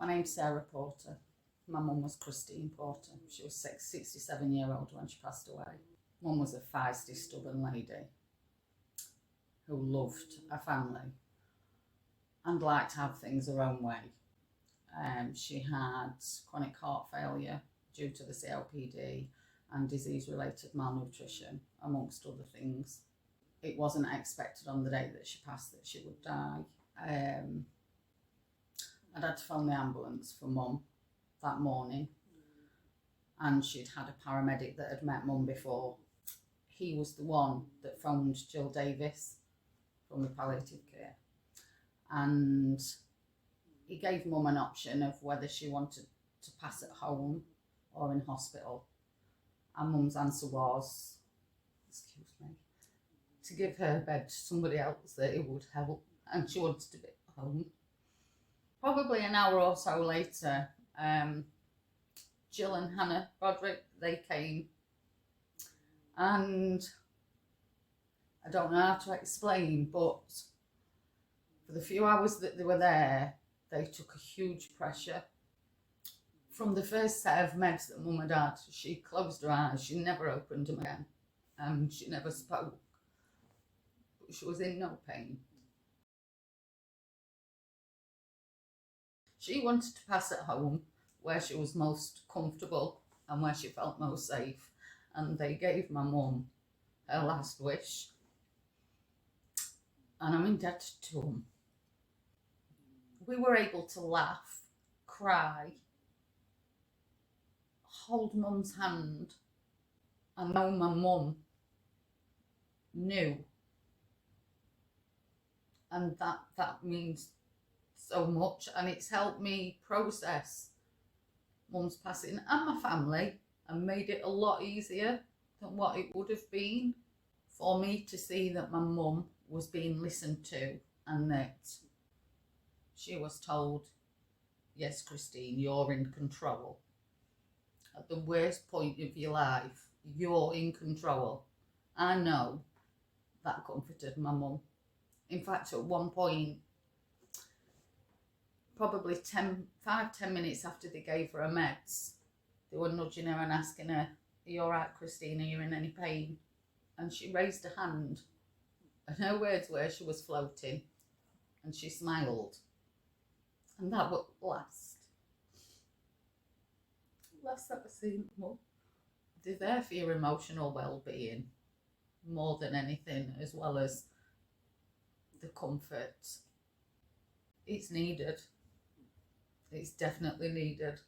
My name's Sarah Porter. My mum was Christine Porter. She was 67-year-old when she passed away. Mum was a feisty, stubborn lady who loved her family and liked to have things her own way. She had chronic heart failure due to the COPD and disease-related malnutrition, amongst other things. It wasn't expected on the day that she passed that she would die. I'd had to phone the ambulance for Mum that morning, and she'd had a paramedic that had met Mum before. He was the one that phoned Jill Davis from the palliative care, and he gave Mum an option of whether she wanted to pass at home or in hospital, and Mum's answer was, excuse me, to give her bed to somebody else that it would help, and she wanted to be at home. Probably an hour or so later, Jill and Hannah Broderick, they came, and I don't know how to explain, but for the few hours that they were there, they took a huge pressure. From the first set of meds that Mum had had, she closed her eyes, she never opened them again, and she never spoke, but she was in no pain. She wanted to pass at home, where she was most comfortable and where she felt most safe, and they gave my mum her last wish, and I'm indebted to them. We were able to laugh, cry, hold Mum's hand, and know my mum knew, and that means so much, and it's helped me process Mum's passing and my family, and made it a lot easier than what it would have been for me to see that my mum was being listened to, and that she was told, yes, Christine, you're in control. At the worst point of your life, you're in control. I know that comforted my mum. In fact, at one point, probably 10 minutes after they gave her her meds, they were nudging her and asking her, are you all right, Christine? Are you in any pain? And she raised her hand, and her words were she was floating, and she smiled. And that would last. Last that I've seen Mum. They're there for your emotional well-being more than anything, as well as the comfort. It's needed. It's definitely needed.